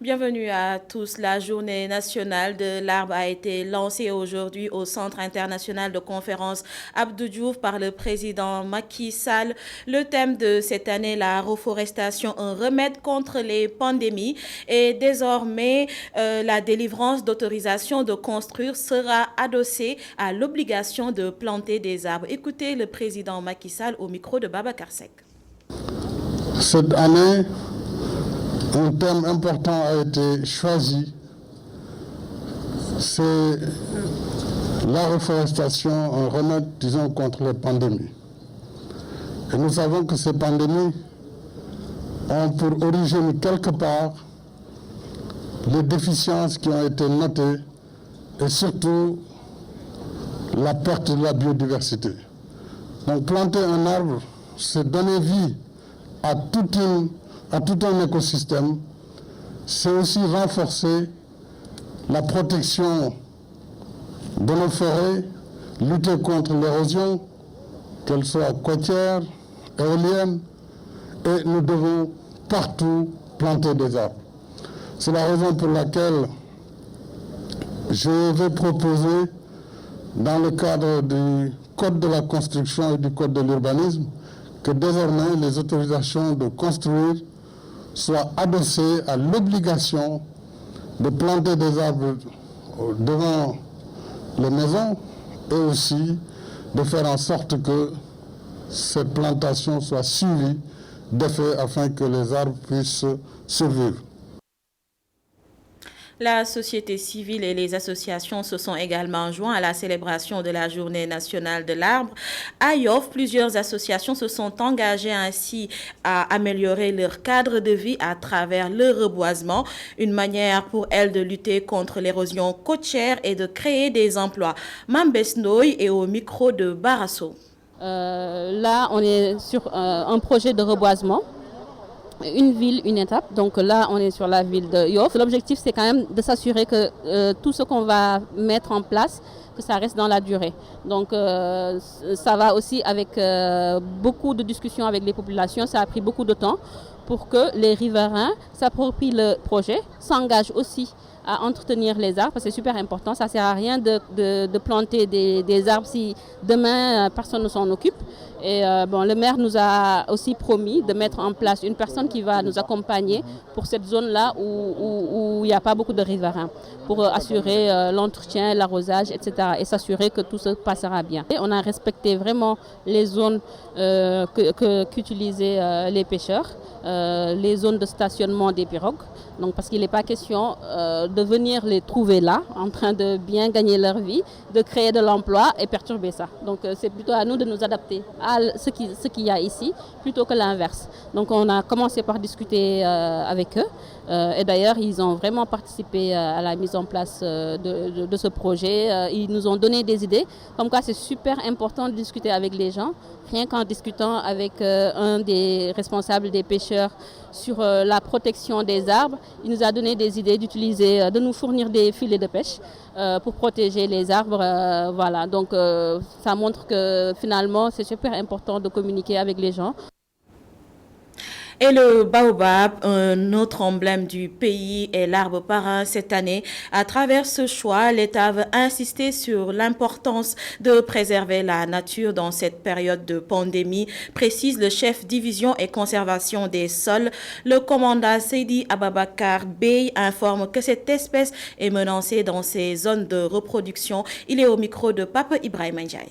Bienvenue à tous. La journée nationale de l'arbre a été lancée aujourd'hui au Centre international de conférence Abdou Diouf par le président Macky Sall. Le thème de cette année, la reforestation, un remède contre les pandémies. Et désormais, la délivrance d'autorisation de construire sera adossée à l'obligation de planter des arbres. Écoutez le président Macky Sall au micro de Babacar Seck. Cette année, un thème important a été choisi, c'est la reforestation, un remède, disons, contre les pandémies. Et nous savons que ces pandémies ont pour origine quelque part les déficiences qui ont été notées et surtout la perte de la biodiversité. Donc planter un arbre, c'est donner vie à tout un écosystème, c'est aussi renforcer la protection de nos forêts, lutter contre l'érosion, qu'elle soit côtière, éolienne, et nous devons partout planter des arbres. C'est la raison pour laquelle je vais proposer, dans le cadre du Code de la construction et du Code de l'urbanisme, que désormais les autorisations de construire soient adossées à l'obligation de planter des arbres devant les maisons et aussi de faire en sorte que cette plantation soit suivie d'effets afin que les arbres puissent survivre. La société civile et les associations se sont également joints à la célébration de la Journée nationale de l'arbre. À Yoff, plusieurs associations se sont engagées ainsi à améliorer leur cadre de vie à travers le reboisement, une manière pour elles de lutter contre l'érosion côtière et de créer des emplois. Mambes Noy est au micro de Barasso. Là, on est sur un projet de reboisement. Une ville, une étape. Donc là, on est sur la ville de Yoff. L'objectif, c'est quand même de s'assurer que tout ce qu'on va mettre en place, que ça reste dans la durée. Donc ça va aussi avec beaucoup de discussions avec les populations. Ça a pris beaucoup de temps pour que les riverains s'approprient le projet, s'engagent aussi à entretenir les arbres, parce que c'est super important. Ça ne sert à rien de planter des arbres si demain personne ne s'en occupe. Et le maire nous a aussi promis de mettre en place une personne qui va nous accompagner pour cette zone-là où il n'y a pas beaucoup de riverains, pour assurer l'entretien, l'arrosage, etc. et s'assurer que tout se passera bien. Et on a respecté vraiment les zones qu'utilisaient les pêcheurs, les zones de stationnement des pirogues. Donc, parce qu'il n'est pas question de venir les trouver là, en train de bien gagner leur vie, de créer de l'emploi et perturber ça. Donc c'est plutôt à nous de nous adapter à ce qu'il y a ici, plutôt que l'inverse. Donc on a commencé par discuter avec eux. Et d'ailleurs, ils ont vraiment participé à la mise en place de ce projet. Ils nous ont donné des idées. Comme quoi, c'est super important de discuter avec les gens. Rien qu'en discutant avec un des responsables des pêcheurs sur la protection des arbres, il nous a donné des idées d'utiliser, de nous fournir des filets de pêche pour protéger les arbres. Voilà, donc ça montre que finalement, c'est super important de communiquer avec les gens. Et le baobab, un autre emblème du pays, est l'arbre parrain cette année. À travers ce choix, l'État veut insister sur l'importance de préserver la nature dans cette période de pandémie, précise le chef division et conservation des sols. Le commandant Seydi Ababakar Bey informe que cette espèce est menacée dans ses zones de reproduction. Il est au micro de Papa Ibrahim Ndiaye.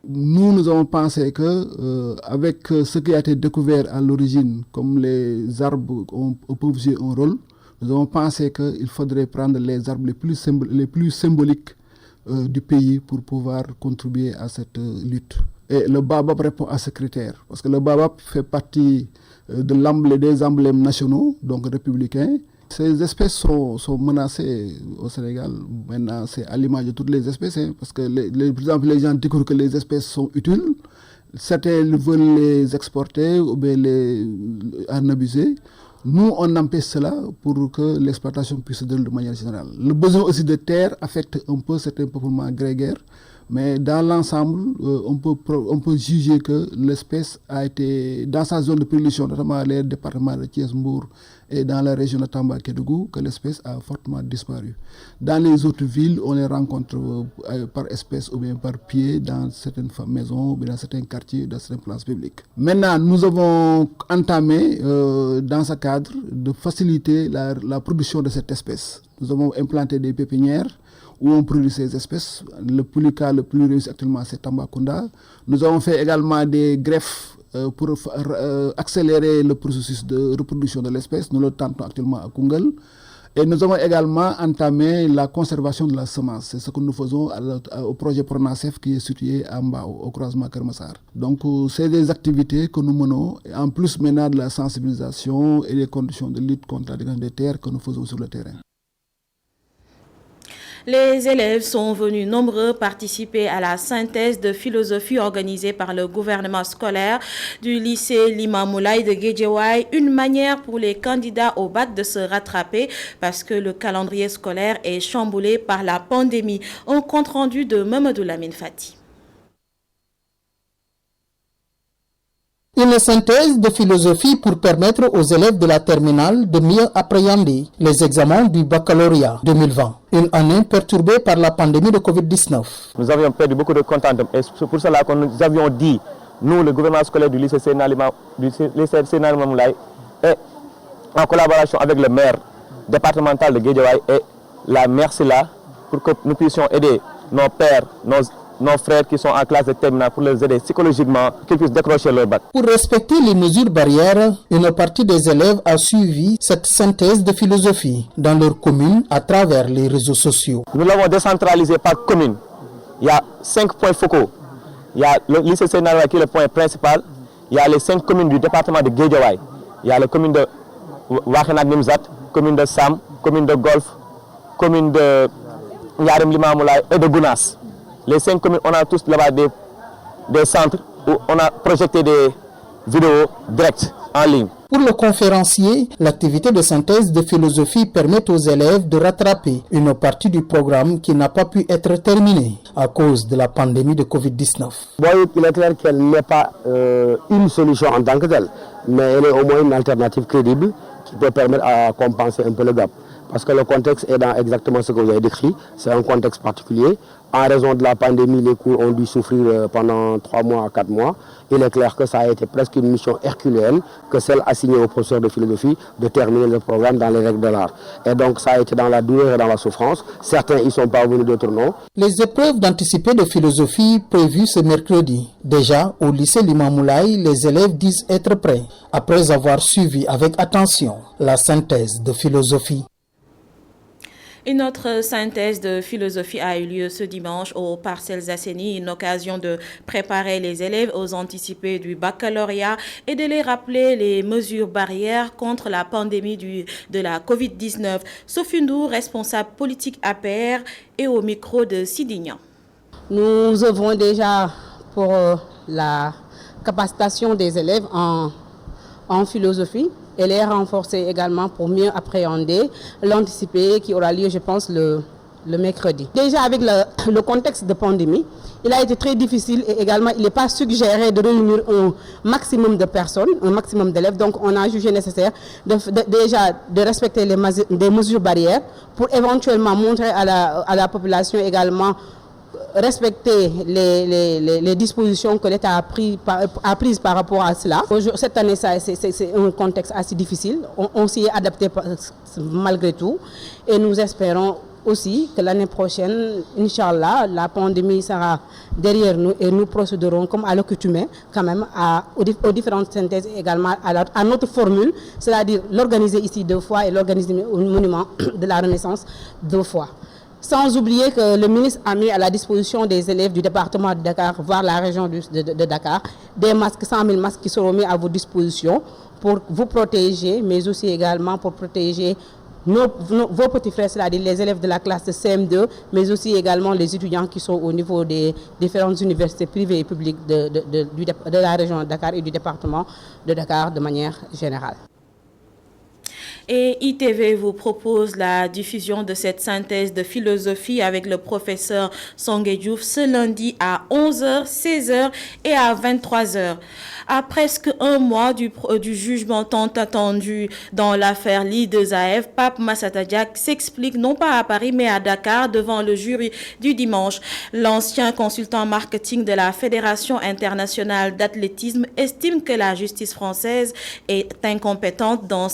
Nous avons pensé que avec ce qui a été découvert à l'origine, comme les arbres peuvent jouer un rôle, nous avons pensé qu'il faudrait prendre les arbres les plus symboliques du pays pour pouvoir contribuer à cette lutte. Et le baobab répond à ce critère, parce que le baobab fait partie des emblèmes nationaux, donc républicains. Ces espèces sont menacées au Sénégal. Maintenant, c'est à l'image de toutes les espèces, parce que, par exemple, les gens découvrent que les espèces sont utiles. Certains veulent les exporter ou bien en abuser. Nous, on empêche cela pour que l'exploitation puisse se dérouler de manière générale. Le besoin aussi de terre affecte un peu certains peuplements grégaires, mais dans l'ensemble, on peut juger que l'espèce a été, dans sa zone de prédilection, notamment les départements de Thiès, Mbour et dans la région de Tamba-Kédougou que l'espèce a fortement disparu. Dans les autres villes, on les rencontre par espèce ou bien par pied dans certaines maisons, ou bien dans certains quartiers, dans certaines places publiques. Maintenant, nous avons entamé dans ce cadre de faciliter la production de cette espèce. Nous avons implanté des pépinières où on produit ces espèces. Le plus réussi actuellement, c'est Tambacounda. Nous avons fait également des greffes pour accélérer le processus de reproduction de l'espèce. Nous le tentons actuellement à Koungheul. Et nous avons également entamé la conservation de la semence. C'est ce que nous faisons au projet Pronacef qui est situé à Mbao, au croisement Kermassar. Donc, c'est des activités que nous menons, en plus maintenant de la sensibilisation et des conditions de lutte contre la dégradation des terres que nous faisons sur le terrain. Les élèves sont venus nombreux participer à la synthèse de philosophie organisée par le gouvernement scolaire du lycée Limamoulaye de Guédiawaye, une manière pour les candidats au bac de se rattraper parce que le calendrier scolaire est chamboulé par la pandémie. Un compte rendu de Mamadou Lamine Fati. Une synthèse de philosophie pour permettre aux élèves de la terminale de mieux appréhender les examens du baccalauréat 2020. Une année perturbée par la pandémie de Covid-19. Nous avions perdu beaucoup de contents et c'est pour cela que nous avions dit, nous, le gouvernement scolaire du lycée Seydina Limamou Laye, et en collaboration avec le maire départemental de Guédiawaye et la maire Silla, pour que nous puissions aider nos pères, nos frères qui sont en classe de terminale pour les aider psychologiquement, qu'ils puissent décrocher leur bac. Pour respecter les mesures barrières, une partie des élèves a suivi cette synthèse de philosophie dans leur commune à travers les réseaux sociaux. Nous l'avons décentralisé par commune. Il y a 5 points focaux. Il y a le lycée Sénal qui est le point principal. Il y a les 5 communes du département de Guédiawaye. Il y a la commune de Wakhenag Nimzat, commune de Sam, commune de Golf, commune de Yarem Limamoulaye et de Gounas. Les 5 communes, on a tous là-bas des centres où on a projeté des vidéos directes en ligne. Pour le conférencier, l'activité de synthèse de philosophie permet aux élèves de rattraper une partie du programme qui n'a pas pu être terminée à cause de la pandémie de Covid-19. Bon, il est clair qu'elle n'est pas une solution en tant que telle, mais elle est au moins une alternative crédible qui peut permettre à compenser un peu le gap. Parce que le contexte est dans exactement ce que vous avez décrit, c'est un contexte particulier. En raison de la pandémie, les cours ont dû souffrir pendant 3 mois à 4 mois. Il est clair que ça a été presque une mission herculéenne que celle assignée aux professeurs de philosophie de terminer le programme dans les règles de l'art. Et donc ça a été dans la douleur et dans la souffrance. Certains y sont parvenus, d'autres non. Les épreuves d'anticipé de philosophie prévues ce mercredi. Déjà, au lycée Limamoulaye, les élèves disent être prêts après avoir suivi avec attention la synthèse de philosophie. Une autre synthèse de philosophie a eu lieu ce dimanche aux Parcelles Assainies, une occasion de préparer les élèves aux anticipés du baccalauréat et de les rappeler les mesures barrières contre la pandémie de la Covid-19. Sophie Ndour, responsable politique APR, et au micro de Sidignan. Nous œuvrons déjà pour la capacitation des élèves en philosophie. Elle est renforcée également pour mieux appréhender l'anticipé qui aura lieu, je pense, le mercredi. Déjà avec le contexte de pandémie, il a été très difficile et également il n'est pas suggéré de réunir un maximum de personnes, un maximum d'élèves. Donc on a jugé nécessaire déjà de respecter des mesures barrières pour éventuellement montrer à la population également respecter les dispositions que l'État a prises par rapport à cela. Cette année, c'est un contexte assez difficile. On s'y est adapté malgré tout. Et nous espérons aussi que l'année prochaine, Inch'Allah, la pandémie sera derrière nous et nous procéderons comme à l'accoutumée quand même aux différentes synthèses et également à notre formule, c'est-à-dire l'organiser ici 2 fois et l'organiser au monument de la Renaissance 2 fois. Sans oublier que le ministre a mis à la disposition des élèves du département de Dakar, voire la région de Dakar, des masques, 100 000 masques qui seront mis à vos dispositions pour vous protéger, mais aussi également pour protéger vos petits frères, c'est-à-dire les élèves de la classe de CM2, mais aussi également les étudiants qui sont au niveau des différentes universités privées et publiques de la région de Dakar et du département de Dakar de manière générale. Et ITV vous propose la diffusion de cette synthèse de philosophie avec le professeur Songué Diouf ce lundi à 11h, 16h et à 23h. À presque un mois du jugement tant attendu dans l'affaire Ly-2AF, Pape Massata Diack s'explique non pas à Paris mais à Dakar devant le jury du dimanche. L'ancien consultant marketing de la Fédération internationale d'athlétisme estime que la justice française est incompétente dans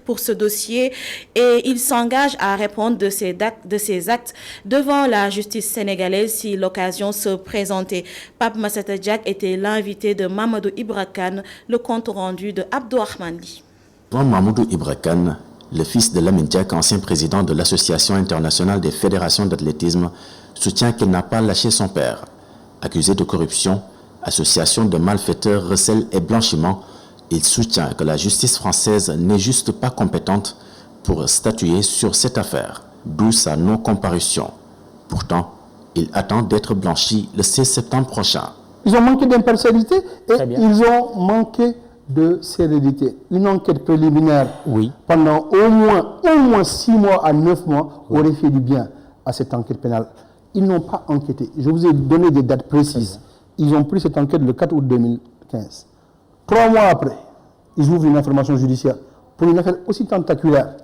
pour ce dossier et il s'engage à répondre de ses actes devant la justice sénégalaise si l'occasion se présentait. Pape Massata Diack était l'invité de Mamadou Ibra Kane, le compte rendu de Abdourahmane Ly. Mamadou Ibra Kane, le fils de Lamine Diack, ancien président de l'Association internationale des fédérations d'athlétisme, soutient qu'il n'a pas lâché son père. Accusé de corruption, association de malfaiteurs, recel et blanchiment, il soutient que la justice française n'est juste pas compétente pour statuer sur cette affaire, d'où sa non-comparution. Pourtant, il attend d'être blanchi le 16 septembre prochain. Ils ont manqué d'impartialité et ils ont manqué de sérénité. Une enquête préliminaire pendant au moins 6 mois à 9 mois aurait fait du bien à cette enquête pénale. Ils n'ont pas enquêté. Je vous ai donné des dates précises. Ils ont pris cette enquête le 4 août 2015. 3 mois après, ils ouvrent une information judiciaire pour une affaire aussi tentaculaire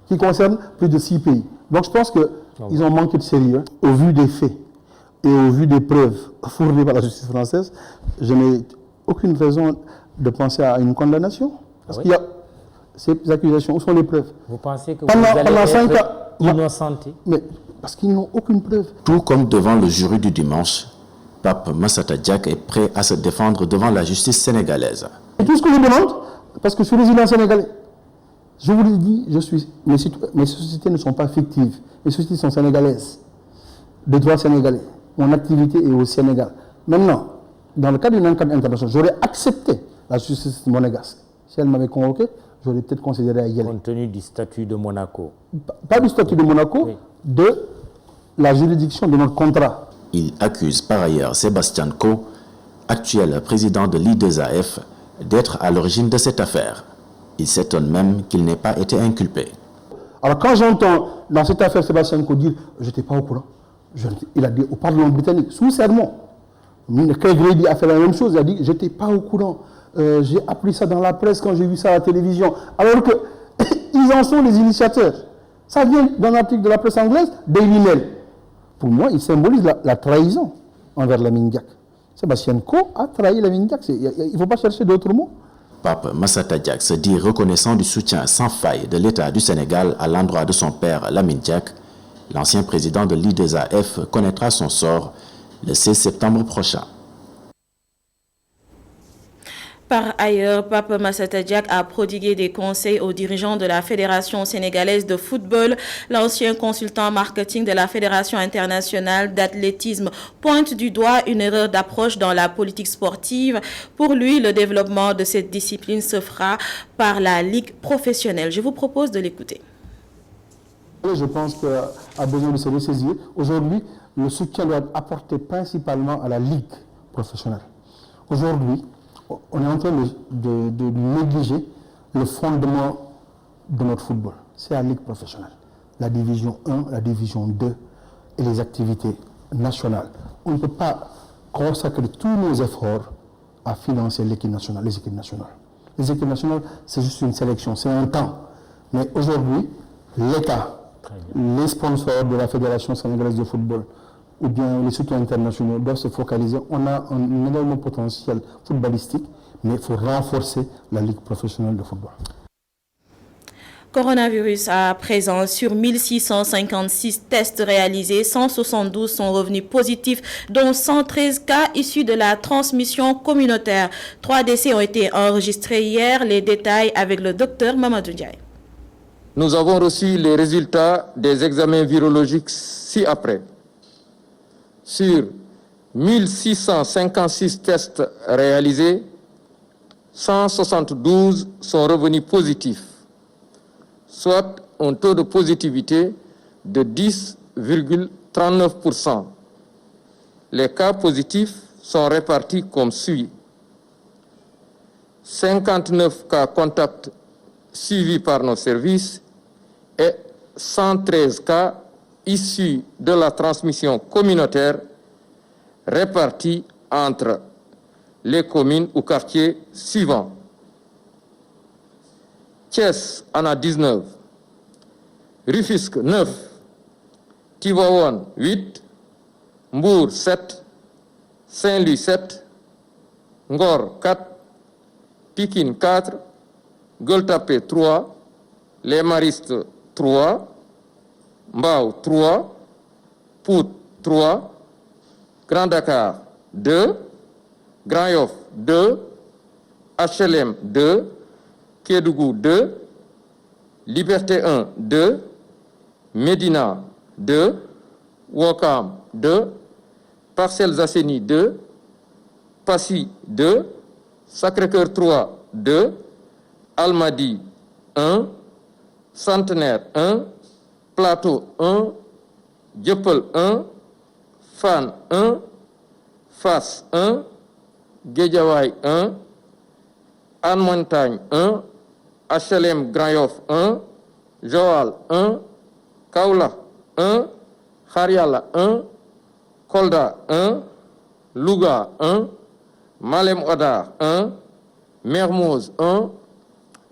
qui concerne plus de 6 pays. Donc je pense qu'ils ont manqué de sérieux au vu des faits. Et au vu des preuves fournies par la justice française, je n'ai aucune raison de penser à une condamnation. Parce qu'il y a ces accusations. Où sont les preuves? Vous pensez que vous allez être innocenté? Mais parce qu'ils n'ont aucune preuve. Tout comme devant le jury du dimanche, Pape Massata Diack est prêt à se défendre devant la justice sénégalaise. Et tout ce que je demande, parce que je suis résident sénégalais, je vous le dis, mes sociétés ne sont pas fictives. Mes sociétés sont sénégalaises, de droit sénégalais. Mon activité est au Sénégal. Maintenant, dans le cadre d'une enquête internationale, j'aurais accepté la justice monégasque. Si elle m'avait convoqué, j'aurais peut-être considéré à y aller. Compte tenu du statut de Monaco. Pas du statut de Monaco, de la juridiction de notre contrat. Il accuse par ailleurs Sébastien Coe, actuel président de Ly-2AF, d'être à l'origine de cette affaire. Il s'étonne même qu'il n'ait pas été inculpé. Alors quand j'entends dans cette affaire Sébastien Coe dire « je n'étais pas au courant », il a dit au Parlement britannique, sous serment, Craig Grady a fait la même chose, il a dit « j'étais pas au courant, j'ai appris ça dans la presse quand j'ai vu ça à la télévision », alors qu'ils en sont les initiateurs. Ça vient d'un article de la presse anglaise, Daily Mail. Pour moi, il symbolise la trahison envers Lamine Diack. Sébastien Coe a trahi Lamine Diack, il ne faut pas chercher d'autres mots. Pape Massata Diack se dit reconnaissant du soutien sans faille de l'État du Sénégal à l'endroit de son père Lamine Diack. L'ancien président de Ly-2AF connaîtra son sort le 16 septembre prochain. Par ailleurs, Pape Massata Diack a prodigué des conseils aux dirigeants de la Fédération sénégalaise de football. L'ancien consultant marketing de la Fédération internationale d'athlétisme pointe du doigt une erreur d'approche dans la politique sportive. Pour lui, le développement de cette discipline se fera par la ligue professionnelle. Je vous propose de l'écouter. Je pense qu'il a besoin de se ressaisir. Aujourd'hui, le soutien doit être apporté principalement à la ligue professionnelle. Aujourd'hui, on est en train de négliger le fondement de notre football. C'est la ligue professionnelle. La division 1, la division 2 et les activités nationales. On ne peut pas consacrer tous nos efforts à financer l'équipe nationale, les équipes nationales. Les équipes nationales, c'est juste une sélection, c'est un temps. Mais aujourd'hui, l'État, les sponsors de la Fédération sénégalaise de football ou bien les soutiens internationaux doivent se focaliser. On a un énorme potentiel footballistique, mais il faut renforcer la ligue professionnelle de football. Coronavirus à présent, sur 1656 tests réalisés, 172 sont revenus positifs, dont 113 cas issus de la transmission communautaire. 3 décès ont été enregistrés hier. Les détails avec le docteur Mamadou Ndiaye. Nous avons reçu les résultats des examens virologiques ci-après. Sur 1656 tests réalisés, 172 sont revenus positifs, soit un taux de positivité de 10,39%. Les cas positifs sont répartis comme suit. 59 cas contacts suivis par nos services et 113 cas issus de la transmission communautaire répartis entre les communes ou quartiers suivants. Thiès en a 19, Rufisque 9, Tivaouane 8, Mbour 7, Saint-Louis 7, Ngor 4, Pikine 4, Gueule Tapée 3, Les Maristes 3, Mbao 3, Pout 3, Grand Dakar 2, Grand Yoff 2, HLM 2, Kédougou 2, Liberté 1 2, Médina 2, Ouakam 2, Parcelles Assainies 2, Passy 2, Sacré-Cœur 3 2, Almadies 1, Centenaire 1, Plateau 1, Dieuppeul 1, Fann 1, Fass 1, Guédiawaye 1, Hann Montagne 1, HLM Grand Yoff 1, Joal 1, Kaolack 1, Xaar Yàlla 1, Kolda 1, Louga 1, Malem Hodar 1, Mermoz 1,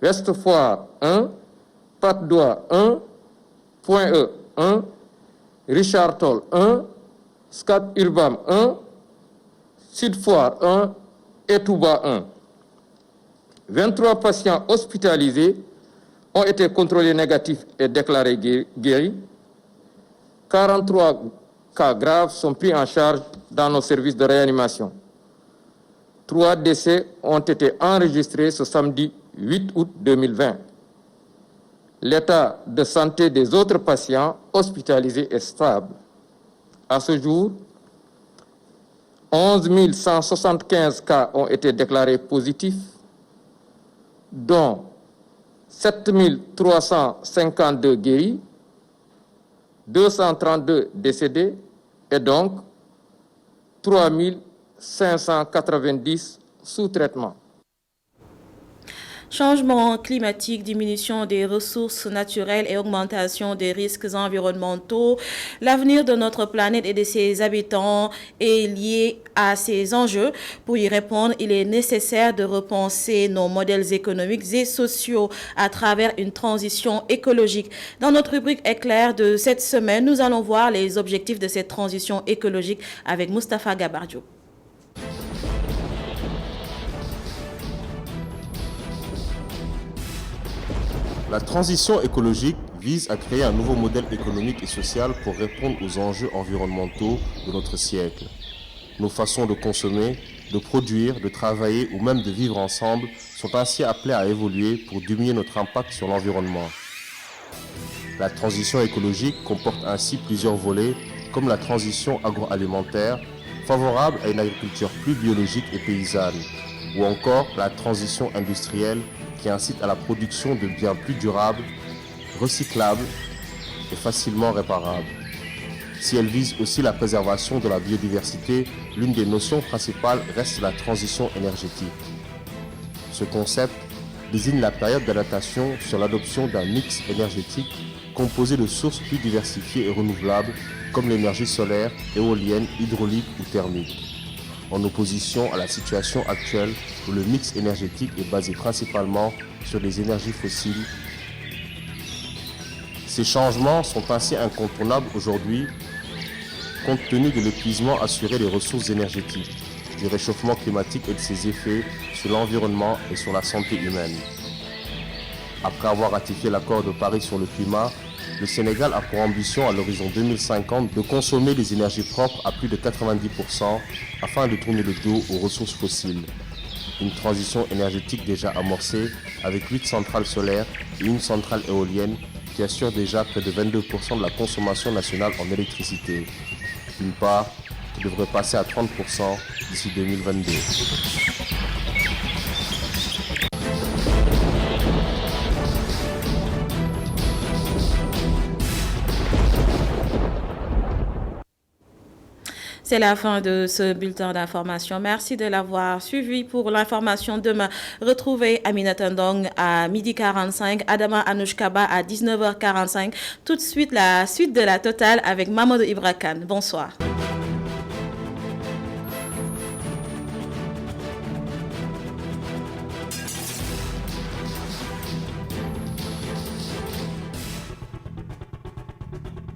Ouest Foire 1, Patte d'Oie 1, Point E 1, Richard Toll 1, Scat Urbam 1, Sud Foire 1 et Touba 1. 23 patients hospitalisés ont été contrôlés négatifs et déclarés guéris. 43 cas graves sont pris en charge dans nos services de réanimation. 3 décès ont été enregistrés ce samedi 8 août 2020. L'état de santé des autres patients hospitalisés est stable. À ce jour, 11 175 cas ont été déclarés positifs, dont 7 352 guéris, 232 décédés et donc 3 590 sous traitement. Changement climatique, diminution des ressources naturelles et augmentation des risques environnementaux. L'avenir de notre planète et de ses habitants est lié à ces enjeux. Pour y répondre, il est nécessaire de repenser nos modèles économiques et sociaux à travers une transition écologique. Dans notre rubrique Éclair de cette semaine, nous allons voir les objectifs de cette transition écologique avec Moustapha Gabardio. La transition écologique vise à créer un nouveau modèle économique et social pour répondre aux enjeux environnementaux de notre siècle. Nos façons de consommer, de produire, de travailler ou même de vivre ensemble sont ainsi appelées à évoluer pour diminuer notre impact sur l'environnement. La transition écologique comporte ainsi plusieurs volets, comme la transition agroalimentaire, favorable à une agriculture plus biologique et paysanne, ou encore la transition industrielle, qui incite à la production de biens plus durables, recyclables et facilement réparables. Si elle vise aussi la préservation de la biodiversité, l'une des notions principales reste la transition énergétique. Ce concept désigne la période d'adaptation sur l'adoption d'un mix énergétique composé de sources plus diversifiées et renouvelables comme l'énergie solaire, éolienne, hydraulique ou thermique, en opposition à la situation actuelle où le mix énergétique est basé principalement sur les énergies fossiles. Ces changements sont ainsi incontournables aujourd'hui compte tenu de l'épuisement assuré des ressources énergétiques, du réchauffement climatique et de ses effets sur l'environnement et sur la santé humaine. Après avoir ratifié l'accord de Paris sur le climat, le Sénégal a pour ambition à l'horizon 2050 de consommer des énergies propres à plus de 90% afin de tourner le dos aux ressources fossiles. Une transition énergétique déjà amorcée avec 8 centrales solaires et une centrale éolienne qui assure déjà près de 22% de la consommation nationale en électricité. Une part qui devrait passer à 30% d'ici 2022. C'est la fin de ce bulletin d'information. Merci de l'avoir suivi. Pour l'information demain, retrouvez Aminata Ndong à 12h45, Adama Anouchkaba à 19h45. Tout de suite, la suite de la totale avec Mamadou Ibra Kane. Bonsoir.